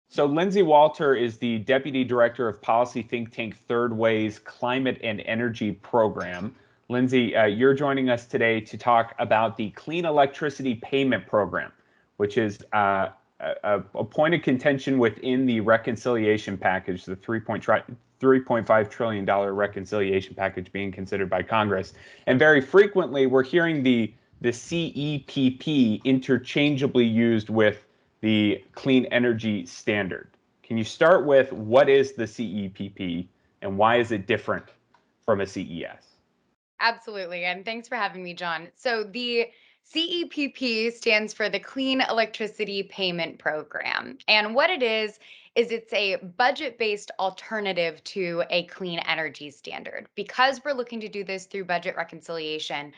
So Lindsey Walter is the Deputy Director of Policy think tank Third Way's Climate and Energy Program. Lindsey, you're joining us today to talk about the Clean Electricity Payment Program, which is a point of contention within the reconciliation package, the $3.5 trillion reconciliation package being considered by Congress. And very frequently, we're hearing the CEPP interchangeably used with the Clean Energy Standard. Can you start with what is the CEPP and why is it different from a CES? Absolutely. And thanks for having me, John. So the CEPP stands for the Clean Electricity Payment Program. And what it is it's a budget-based alternative to a clean energy standard. Because we're looking to do this through budget reconciliation,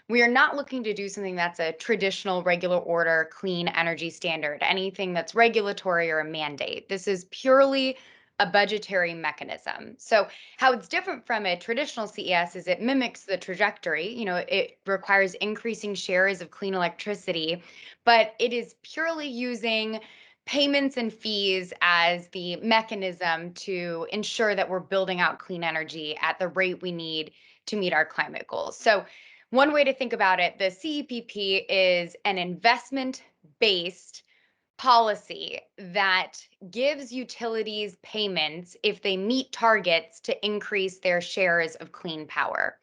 we are not looking to do something that's a traditional regular order clean energy standard, anything that's regulatory or a mandate. This is purely a budgetary mechanism. So how it's different from a traditional CES is it mimics the trajectory. It requires increasing shares of clean electricity, but it is purely using payments and fees as the mechanism to ensure that we're building out clean energy at the rate we need to meet our climate goals. So, one way to think about it, the CEPP is an investment based policy that gives utilities payments if they meet targets to increase their shares of clean power.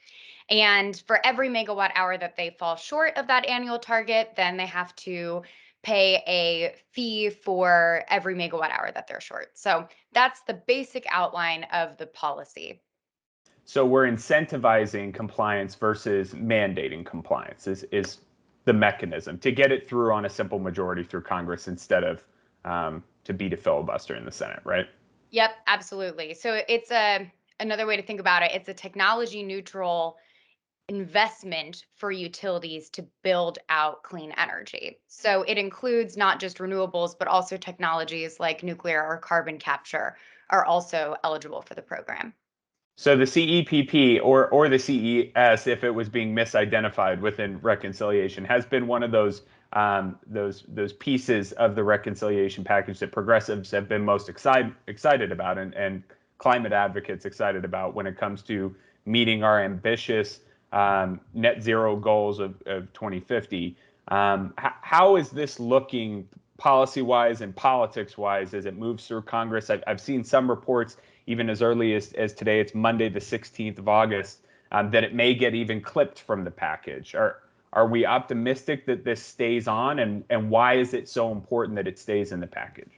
And for every megawatt hour that they fall short of that annual target, then they have to pay a fee for every megawatt hour that they're short. So that's the basic outline of the policy. So we're incentivizing compliance versus mandating compliance is the mechanism to get it through on a simple majority through Congress instead of to beat a filibuster in the Senate, right? Yep, absolutely. So it's another way to think about it. It's a technology neutral investment for utilities to build out clean energy. So it includes not just renewables, but also technologies like nuclear or carbon capture are also eligible for the program. So the CEPP or the CES, if it was being misidentified within reconciliation, has been one of those pieces of the reconciliation package that progressives have been most excited about and climate advocates excited about when it comes to meeting our ambitious net zero goals of 2050. How is this looking policy wise and politics wise as it moves through Congress? I've seen some reports even as early as today, it's Monday, the 16th of August, that it may get even clipped from the package. Are we optimistic that this stays on, and why is it so important that it stays in the package?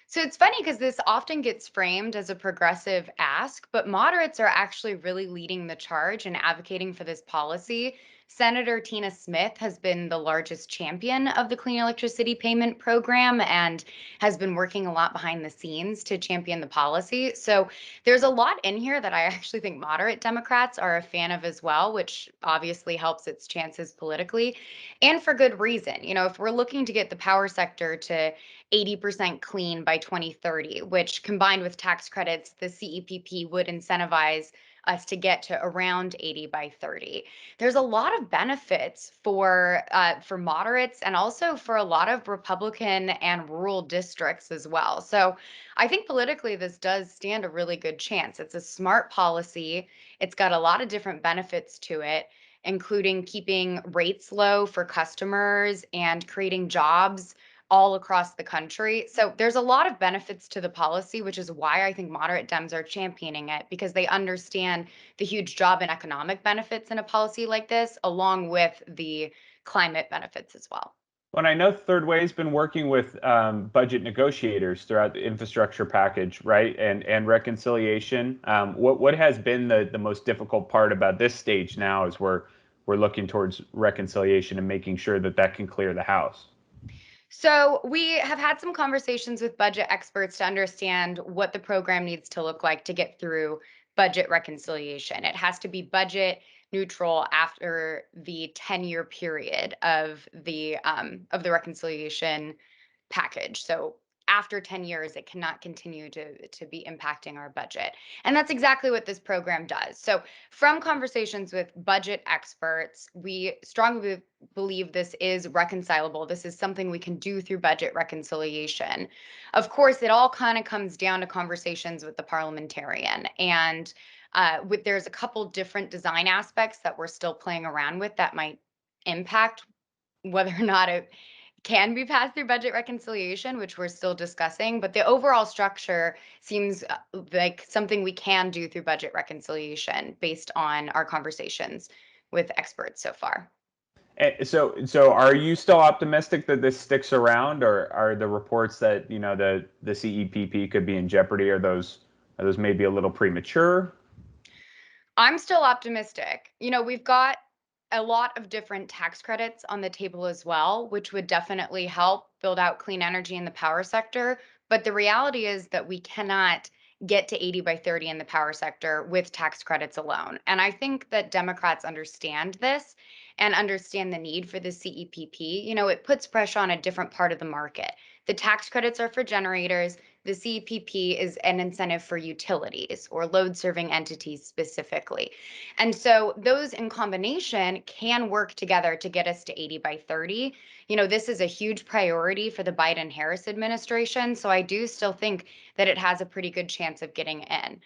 So it's funny because this often gets framed as a progressive ask, but moderates are actually really leading the charge and advocating for this policy. Senator Tina Smith has been the largest champion of the Clean Electricity Payment Program and has been working a lot behind the scenes to champion the policy. So there's a lot in here that I actually think moderate Democrats are a fan of as well, which obviously helps its chances politically and for good reason. If we're looking to get the power sector to 80% clean by 2030, which combined with tax credits, the CEPP would incentivize us to get to around 80 by 30. There's a lot of benefits for moderates and also for a lot of Republican and rural districts as well. So I think politically this does stand a really good chance. It's a smart policy. It's got a lot of different benefits to it, including keeping rates low for customers and creating jobs all across the country. So there's a lot of benefits to the policy, which is why I think moderate Dems are championing it because they understand the huge job and economic benefits in a policy like this, along with the climate benefits as well. Well, I know Third Way's been working with budget negotiators throughout the infrastructure package, right, and reconciliation. What has been the most difficult part about this stage now as we're looking towards reconciliation and making sure that that can clear the House? So, we have had some conversations with budget experts to understand what the program needs to look like to get through budget reconciliation. It has to be budget neutral after the 10-year period of the reconciliation package. So after 10 years, it cannot continue to be impacting our budget. And that's exactly what this program does. So, from conversations with budget experts, we strongly believe this is reconcilable. This is something we can do through budget reconciliation. Of course, it all kind of comes down to conversations with the parliamentarian. And there's a couple different design aspects that we're still playing around with that might impact whether or not it can be passed through budget reconciliation, which we're still discussing, but the overall structure seems like something we can do through budget reconciliation based on our conversations with experts so far. So are you still optimistic that this sticks around, or are the reports that the CEPP could be in jeopardy? Are those maybe a little premature? I'm still optimistic. We've got a lot of different tax credits on the table as well, which would definitely help build out clean energy in the power sector. But the reality is that we cannot get to 80 by 30 in the power sector with tax credits alone. And I think that Democrats understand this and understand the need for the CEPP. It puts pressure on a different part of the market. The tax credits are for generators. The CEPP is an incentive for utilities or load serving entities specifically. And so those in combination can work together to get us to 80 by 30. This is a huge priority for the Biden Harris administration. So I do still think that it has a pretty good chance of getting in.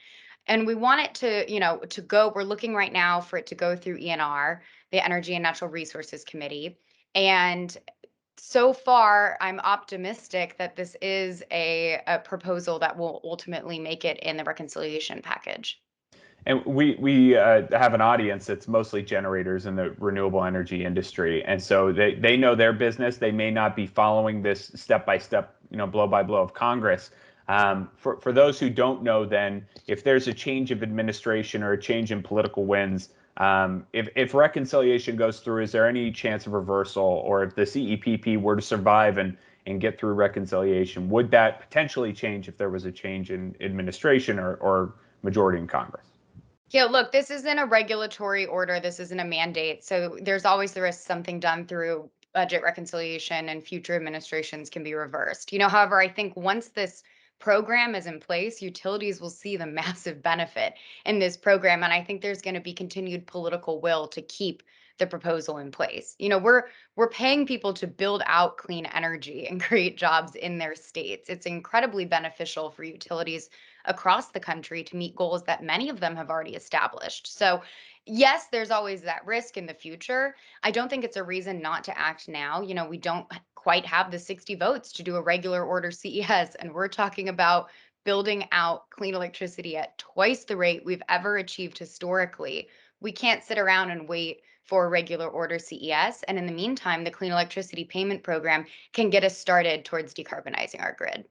And we want it to go. We're looking right now for it to go through ENR, the Energy and Natural Resources Committee. And so far, I'm optimistic that this is a proposal that will ultimately make it in the reconciliation package. And we have an audience that's mostly generators in the renewable energy industry, and so they know their business. They may not be following this step by step, blow by blow of Congress. For those who don't know, then if there's a change of administration or a change in political winds, if reconciliation goes through, is there any chance of reversal? Or if the CEPP were to survive and get through reconciliation, would that potentially change if there was a change in administration or majority in Congress? Yeah, look, this isn't a regulatory order. This isn't a mandate. So there's always the risk something done through budget reconciliation and future administrations can be reversed. However, I think once this program is in place, utilities will see the massive benefit in this program. And I think there's going to be continued political will to keep the proposal in place. We're paying people to build out clean energy and create jobs in their states. It's incredibly beneficial for utilities across the country to meet goals that many of them have already established. So, yes, there's always that risk in the future. I don't think it's a reason not to act now. We don't quite have the 60 votes to do a regular order CES, and we're talking about building out clean electricity at twice the rate we've ever achieved historically. We can't sit around and wait for a regular order CES. And in the meantime, the Clean Electricity Payment Program can get us started towards decarbonizing our grid.